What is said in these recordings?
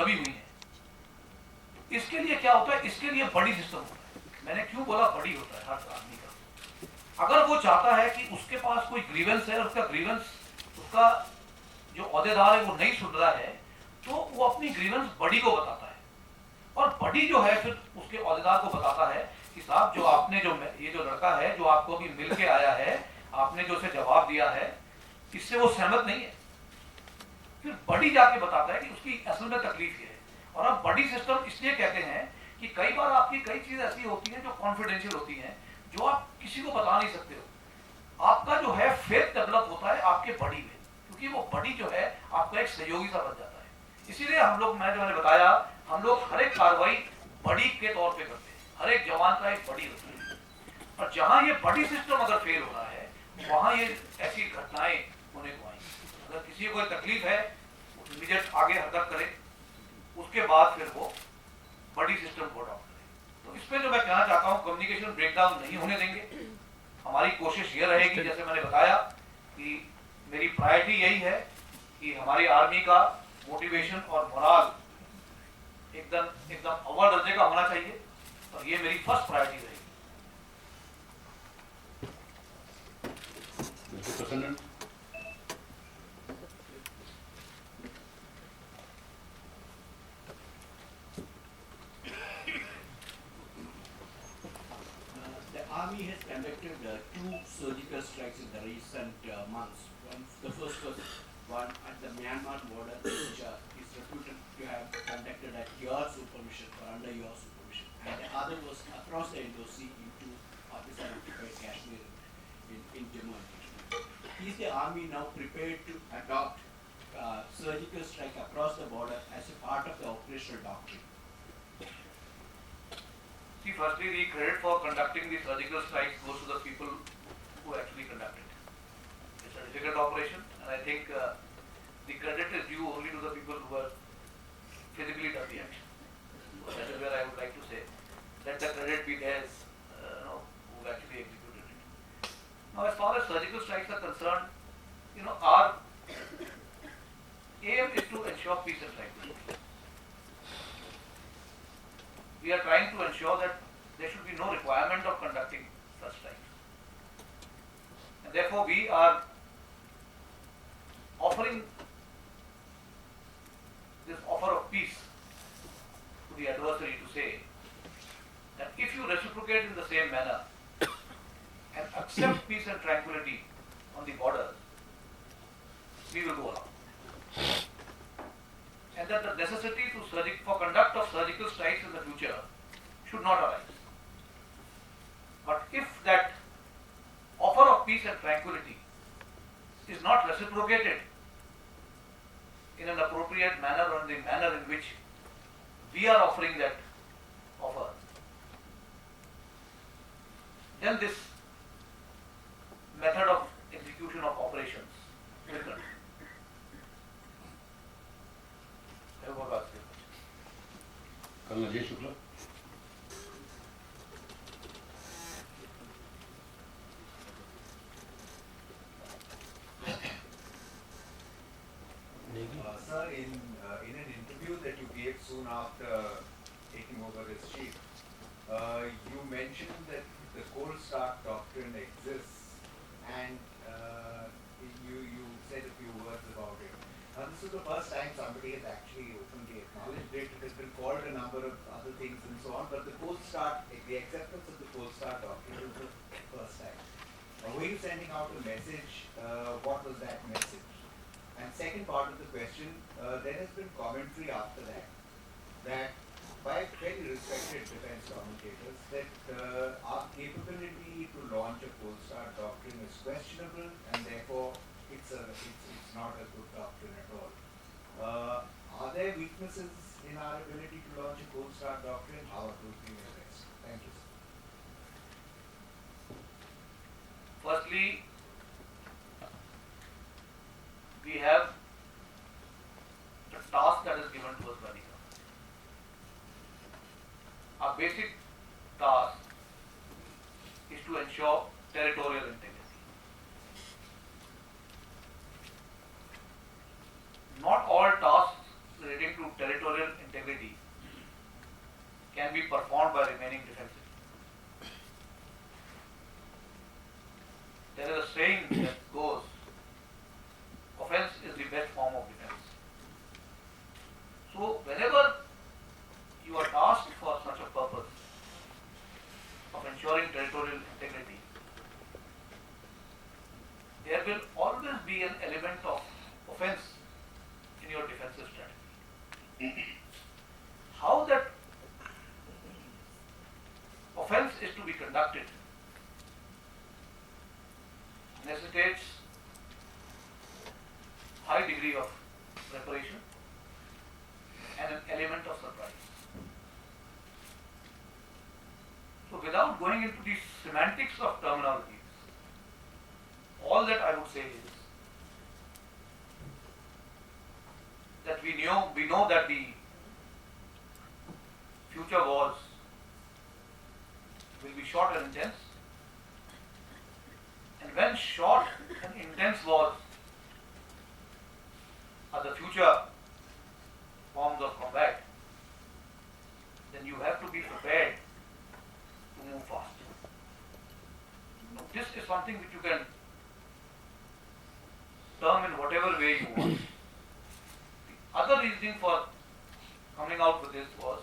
दबी हुई है। इसके लिए क्या होता है, इसके लिए बड़ी सिस्टम होता है। मैंने क्यों बोला बड़ी होता है हर आदमी का। अगर वो चाहता है कि उसके पास कोई ग्रीवेंस है, उसका ग्रीवेंस, उसका जो अहदेदार है वो नहीं सुन रहा है, तो वो अपनी ग्रीवेंस बड़ी को बताता है, और बड़ी जो है फिर उसके अहदेदार को बताता है कि साहब जो आपने जो ये जो लड़का है जो आपको अभी मिल के आया है, आपने जो उसे जवाब दिया है, इससे वो सहमत नहीं है। फिर बड़ी जाके बताता है कि उसकी असल में तकलीफ ये है। और अब बड़ी सिस्टम इसलिए कहते हैं कि कई बार आपकी कई चीजें ऐसी होती हैं जो कॉन्फिडेंशियल होती हैं, जो आप किसी को बता नहीं सकते हो। आपका जो है फेथ डेवलप होता है आपके बड़ी में, क्योंकि वो बड़ी जो है आपका एक सहयोगी सा बन जाता है। इसीलिए हम लोग, मैंने बताया, हम लोग हर एक कार्रवाई बड़ी के तौर पे करते हैं। हर एक जवान का एक बड़ी होती है, और जहां ये बड़ी सिस्टम अगर फेल हो रहा है वहां ये ऐसी घटनाएं होने को आएंगी। अगर किसी को कोई तकलीफ है इमीडिएट आगे हरकत करे, उसके बाद फिर वो बड़ी सिस्टम को डाउन करे। तो इसमें जो मैं कहना चाहता हूँ, कम्युनिकेशन ब्रेकडाउन नहीं होने देंगे। हमारी कोशिश ये रहेगी, जैसे मैंने बताया कि मेरी प्रायोरिटी यही है कि हमारी आर्मी का मोटिवेशन और मोराल एकदम अव्वल दर्जे का होना चाहिए, और ये मेरी फर्स्ट प्रायोरिटी रहेगी। The Army has conducted two surgical strikes in the recent months. The first was one at the Myanmar border, which is reputed to have conducted at your supervision or under your supervision, and the other was across the Indo-Sea into Pakistan-occupied Kashmir in Jammu and Kashmir. Is the Army now prepared to adopt surgical strike across the border as a part of the operational doctrine? See, firstly, the credit for conducting the surgical strikes goes to the people who actually conducted it. It's a difficult operation, and I think the credit is due only to the people who have physically done the action. So that is where I would like to say, let the credit be theirs, who actually executed it. Now, as far as surgical strikes are concerned, our aim is to ensure peace and tranquility. We are trying to ensure that there should be no requirement of conducting such strikes. And therefore, we are offering this offer of peace to the adversary to say that if you reciprocate in the same manner and accept peace and tranquility on the border, we will go along. And that the necessity for conduct of surgical strikes in the future should not arise. But if that offer of peace and tranquility is not reciprocated in an appropriate manner or in the manner in which we are offering that offer, then this method of execution of operations will continue. Colonel Ajay Shukla. Sir, in an interview that you gave soon after taking over as chief, you mentioned that the cold start doctrine exists, and you said a few words about it. Now, this is the first time somebody has actually openly acknowledged it. It has been called a number of other things and so on, but the acceptance of the cold start doctrine is the first time. Were you sending out a message? What was that message? And second part of the question, there has been commentary after that by very respected defense commentators, that our capability to launch a cold start doctrine is questionable, and therefore it's not a good doctrine at all. Are there weaknesses in our ability to launch a cold start doctrine? How are those being addressed? Thank you, sir. Firstly, we have the task that is given to us by the government. Our basic task is to ensure territorial integrity. Not all tasks relating to territorial integrity can be performed by remaining defensive. There is a saying that goes, offense is the best form of defense. So whenever you are tasked for such a purpose of ensuring territorial integrity, there will always be an element of offense in your defensive strategy. How that offense is to be conducted necessitates high degree of preparation and an element of surprise. So without going into the semantics of terminologies, all that I would say is that we know that the future wars will be short and intense, and when short and intense wars are the future forms of combat, then you have to be prepared to move fast. Now, this is something which you can term in whatever way you want. The other reasoning for coming out with this was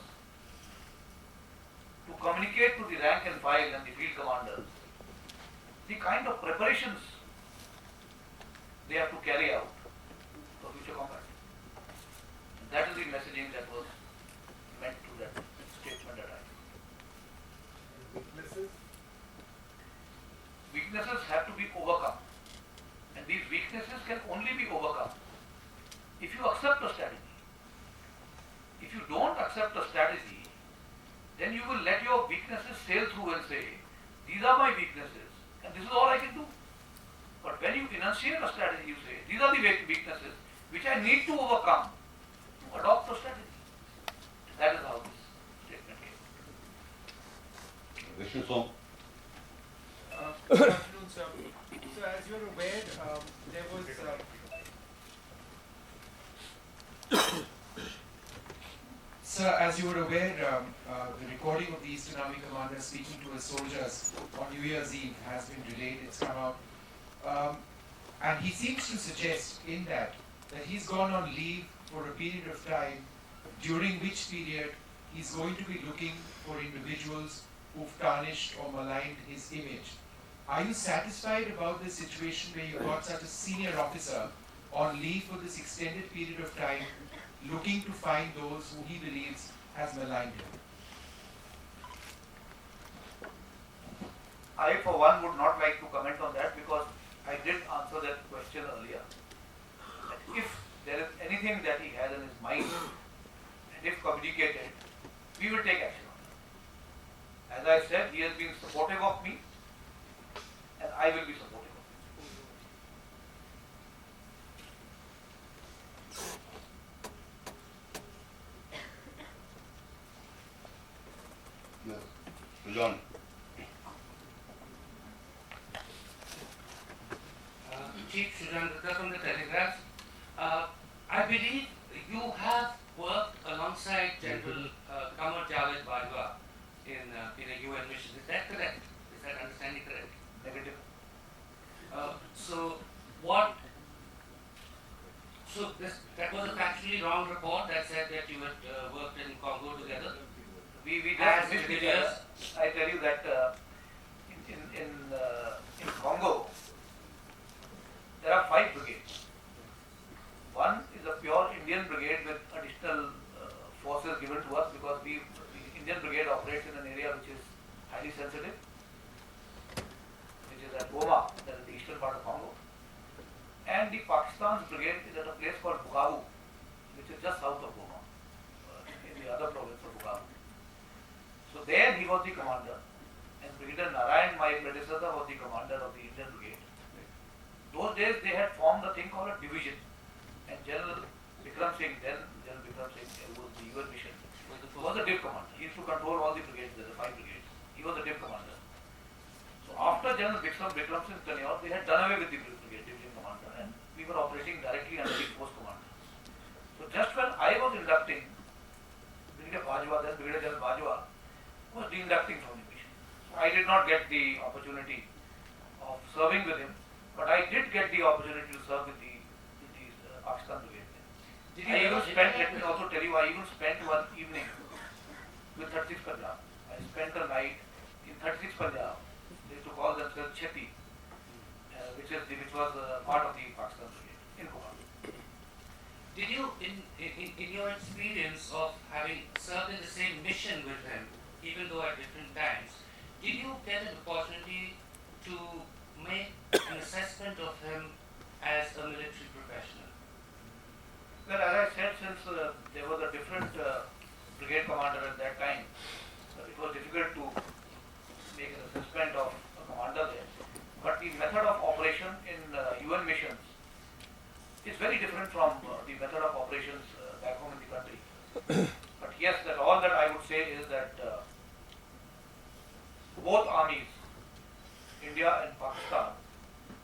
to communicate to the rank and file and the field commanders the kind of preparations they have to carry out for future combat. And that is the messaging that was meant to that statement that I made. Weaknesses? Weaknesses have to be overcome. And these weaknesses can only be overcome if you accept a strategy. If you don't accept a strategy, then you will let your weaknesses sail through and say, these are my weaknesses and this is all I can do. But when you enunciate a strategy, you say, these are the weaknesses which I need to overcome to adopt a strategy. That is how this statement came. Vishnu Som. Good afternoon, sir. So as you're aware, there was Sir, as you were aware, the recording of the Eastern Army commander speaking to his soldiers on New Year's Eve has been delayed. It's come out. And he seems to suggest in that he's gone on leave for a period of time, during which period he's going to be looking for individuals who've tarnished or maligned his image. Are you satisfied about this situation where you got such a senior officer on leave for this extended period of time, looking to find those who he believes has maligned him? I, for one, would not like to comment on that because I did answer that question earlier. That if there is anything that he has in his mind, and if communicated, we will take action on it. As I said, he has been supportive of me, and I will be supportive of him. Yes. John. Chief Sujan Dutta from the Telegraph. I believe you have worked alongside General Qamar Javed Bajwa in a UN mission. Is that correct? Is that understanding correct? Negative. That was a factually wrong report that said that you had worked in Congo together. We As just missed it each other. is. I tell you that in Congo, there are 5 brigades. One is a pure Indian brigade with additional forces given to us because the Indian brigade operates in an area which is highly sensitive, which is at Goma, that is the eastern part of Congo. And the Pakistan's brigade is at a place called Bukavu, which is just south of Goma, in the other province of Bukavu. So there he was the commander, and Brigadier Narayan, my predecessor, was the commander of the Indian brigade. Those days they had formed a thing called a division, and General Vikram Singh, then General Vikram Singh, who was the UN mission, was the div commander. He used to control all the brigades, there were 5 brigades. He was the div commander. So after General Vikram Singh's tenure, they had done away with the brigade division commander, and we were operating directly under the force commander. So just when I was inducting did not get the opportunity of serving with him, but I did get the opportunity to serve with the Pakistan Brigade. Did I you even ever spent, let me also tell you, I even spent one evening with 36 Punjab. I spent a night in 36 Punjab. They used to call themselves Cheti, which was part of the Pakistan Brigade in Kuwait. Did you, in your experience of having served in the same mission with him, even though at different times, did you get an opportunity to make an assessment of him as a military professional? Well, as I said, since there was a different brigade commander at that time, it was difficult to make an assessment of a commander there. But the method of operation in UN missions is very different from the method of operations back home in the country. But yes, that all that I would say is that both armies, India and Pakistan,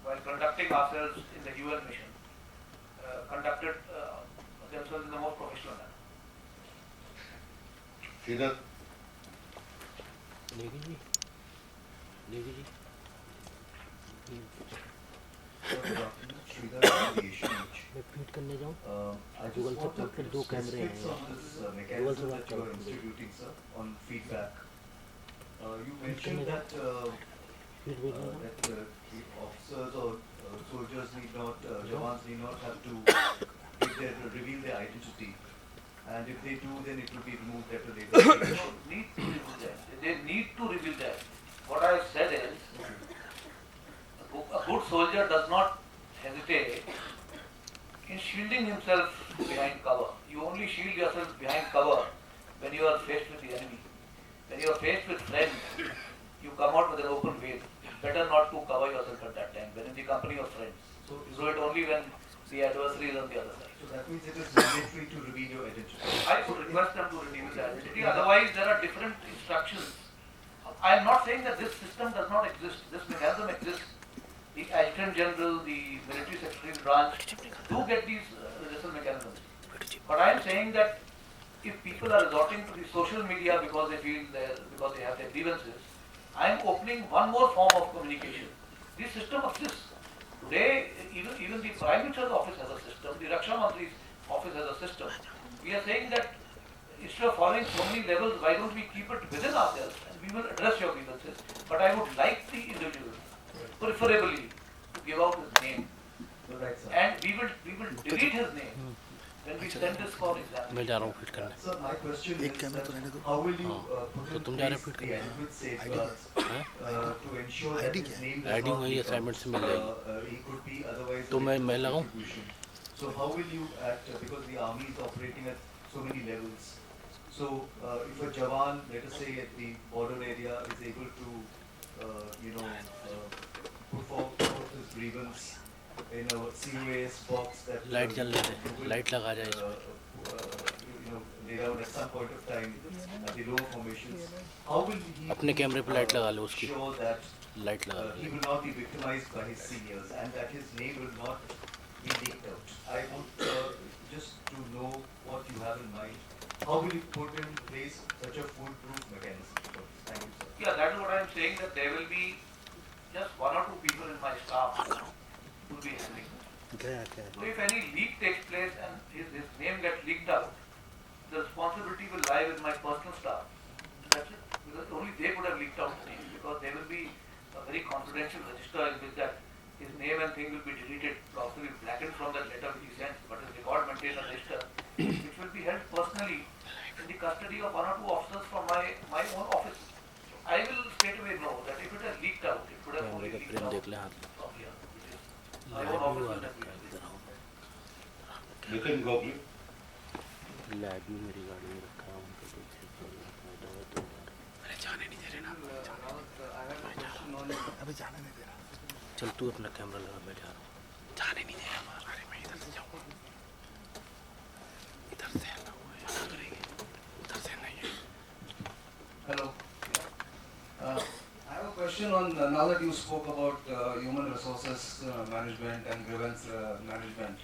while conducting ourselves in the UN mission, conducted themselves in the most professional manner. Sridhar, I just want to put specifics on this mechanism that you are instituting, sir, on feedback. You mentioned that the officers or soldiers need not, jawans need not have to reveal their identity. And if they do, then it will be removed at a later stage. Need to reveal that. They need to reveal that. What I have said is, a good soldier does not hesitate in shielding himself behind cover. You only shield yourself behind cover when you are faced with the enemy. When you are faced with friends, you come out with an open veil. It's better not to cover yourself at that time, when in the company of friends. So, Do it only when the adversary is on the other side. so that means it is mandatory to reveal your identity. I would request them to reveal the identity, otherwise there are different instructions. I am not saying that this system does not exist, this mechanism exists. The Adjutant General, the Military Secretary branch do get these redressal mechanisms. But I am saying that if people are resorting to the social media because they have their grievances, I am opening one more form of communication. This system exists. Today, even the Prime Minister's office has a system, the Raksha Mantri's office has a system. We are saying that instead of following so many levels, why don't we keep it within ourselves and we will address your grievances. But I would like the individual, preferably, to give out his name. Right, sir. And we will delete his name when we send this for example. मैं जा रहा हूँ fit करने Sir, my question is that how will you put in तुम जा रहे place हो fit the करने? adequate safeguards to ensure that his name does ID not वही become, assignment से मिल जाएगी he could be otherwise तो a मैं victim of लगाऊं? distribution. So how will you act, because the army is operating at so many levels. So if a Jawan, let us say at the border area, is able to, put forth his grievance in a COAS box that light जल रहे थे will, light लगा जाए laid out at some point of time at the lower formations. How will he अपने कैमरे पे light लगा लो उसकी ensure that लाइट लगा he low will not be victimized by his seniors and that his name will not be leaked out? I want just to know what you have in mind. How will you put in place such a foolproof mechanism? Thank you, sir. Yeah, that is what I am saying, that there will be just one or two people in my staff who will be handling it. So if any leak takes place and his name gets leaked out, the responsibility will lie with my personal staff. That's it. Because only they could have leaked out the name, because there will be a very confidential register in which that his name and thing will be deleted, possibly blackened from that letter which he sent, but his record maintains a register, which will be held personally in the custody of one or two officers from my own office. So I will straight away know that if it has leaked out, it could have only कैमरे का leaked frame out देख ले हाथ from here, which is my light own भी office uh will रखा have है leaked. इधर Nitin Gokhale. Light भी मेरी गाड़ी में रखा है उनके पीछे अरे जाने नहीं दे रहे ना अभी जाने नहीं दे रहा चल तू अपना कैमरा लगा मैं जा रहा हूँ जाने नहीं दे रहा बाहर अरे मैं इधर से जाऊँगा इधर से ना वो यहाँ करेंगे उधर से नहीं है Hello. I have a question on now that you spoke about human resources management and grievance management.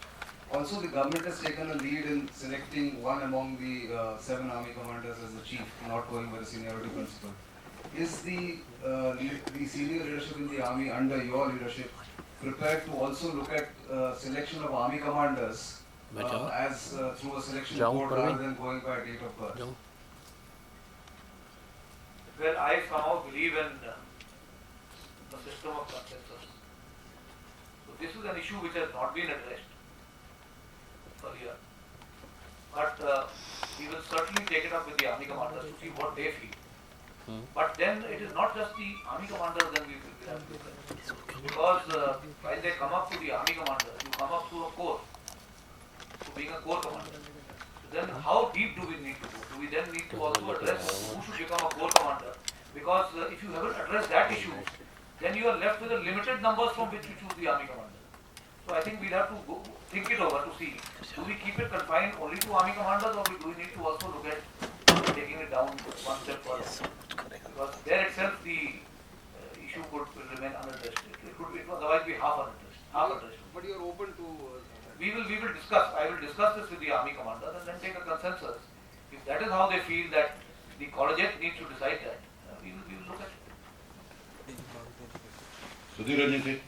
Also, the government has taken a lead in selecting one among the 7 army commanders as the chief, not going by the seniority principle. is the senior leadership in the army under your leadership prepared to also look at selection of army commanders as through a selection board rather than going by date of birth? Well, I somehow believe in the system of consensus. So this is an issue which has not been addressed earlier. But we will certainly take it up with the army commanders to see what they feel. But then it is not just the army commanders then we will have to look at. Because when they come up to the army commander, you come up to a corps, to being a corps commander. Then how deep do we need to go? Do we then need to also address who should become a corps commander? Because if you haven't addressed that issue, then you are left with a limited numbers from which you choose the army commander. So I think we'll have to go, think it over to see, do we keep it confined only to army commanders or do we need to also look at taking it down one step further? Because there itself the issue could remain unaddressed. It would otherwise be half addressed. But you are open to... We will discuss, I will discuss this with the army commanders and then take a consensus. If that is how they feel that the collegiate needs to decide that, we will look at it. Sudhir Ranjan.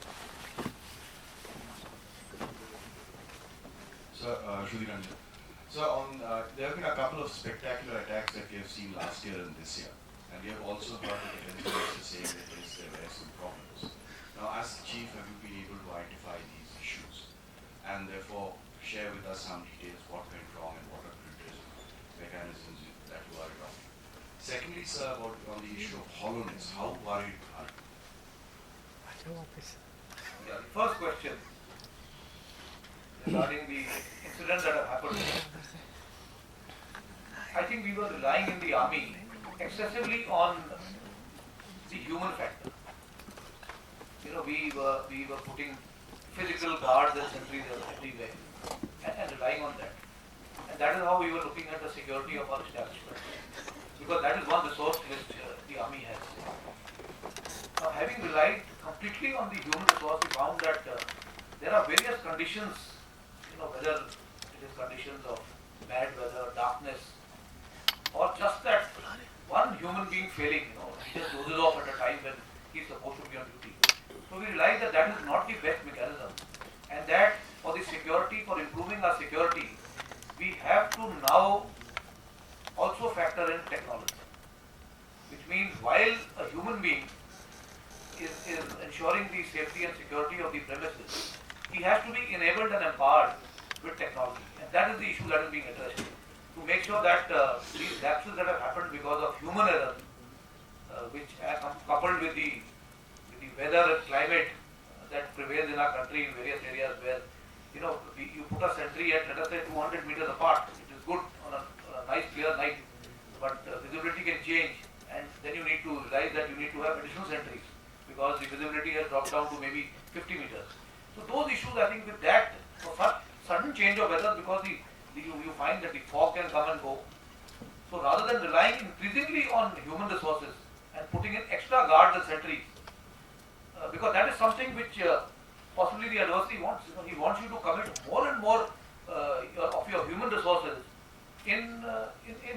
Sir, Sudhir Ranjan. So there have been a couple of spectacular attacks that we have seen last year and this year. And we have also heard the defense minister saying that there were some problems. Now, as the chief, have you been able to identify these issues? And therefore, share with us some details what went wrong and what are the mechanisms that you are adopting. Secondly, sir, on the issue of hollowness, how worried are you? Yeah, the first question regarding the incidents that have happened. I think we were relying in the army excessively on the human factor. You know, we were putting physical guards and sentries everywhere and relying on that. And that is how we were looking at the security of our establishment. Because that is one resource which the army has. Now, having relied completely on the human resource, we found that there are various conditions, you know, whether it is conditions of bad weather, darkness, or just that one human being failing, you know, he just dozes off at a time when he is supposed to be on duty. So we realized that that is not the best mechanism, and that for the security, for improving our security, we have to now also factor in technology. Which means while a human being is ensuring the safety and security of the premises, he has to be enabled and empowered with technology. And that is the issue that is being addressed. To make sure that these lapses that have happened because of human error, which are coupled with the weather and climate that prevails in our country in various areas where, you know, you put a sentry at, let us say, 200 meters apart, it is good on a nice clear night, but visibility can change, and then you need to realize that you need to have additional sentries because the visibility has dropped down to maybe 50 meters. So those issues, I think, with that, for such sudden change of weather, because you find that the fog can come and go. So rather than relying increasingly on human resources and putting in extra guards and sentries, because that is something which possibly the adversary wants. You know, he wants you to commit more and more of your human resources in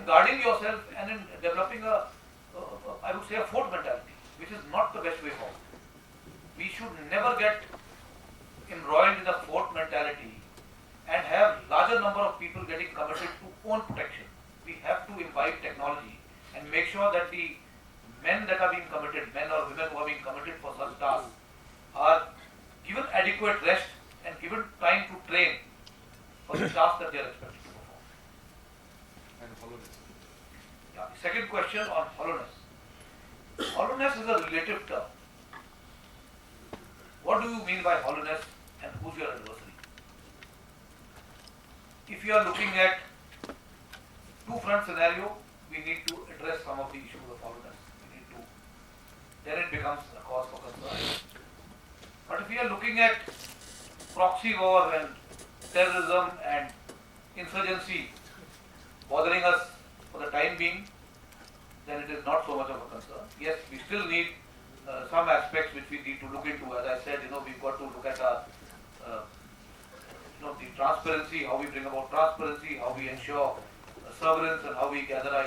guarding yourself and in developing I would say a fort mentality, which is not the best way forward. We should never get embroiled in a fort mentality and have larger number of people getting committed to own protection. We have to imbibe technology and make sure that the men that are being committed, men or women who are being committed for such tasks, are given adequate rest and given time to train for the task that they are expected to perform. And hollowness. Yeah, the second question on hollowness. Hollowness is a relative term. What do you mean by hollowness and who's your adversary? If you are looking at two-front scenario, we need to address some of the issues of hollowness. Then it becomes a cause for concern. But if we are looking at proxy war and terrorism and insurgency bothering us for the time being, then it is not so much of a concern. Yes, we still need some aspects which we need to look into. As I said, we've got to look at our, the transparency, how we bring about transparency, how we ensure surveillance, and how we gather our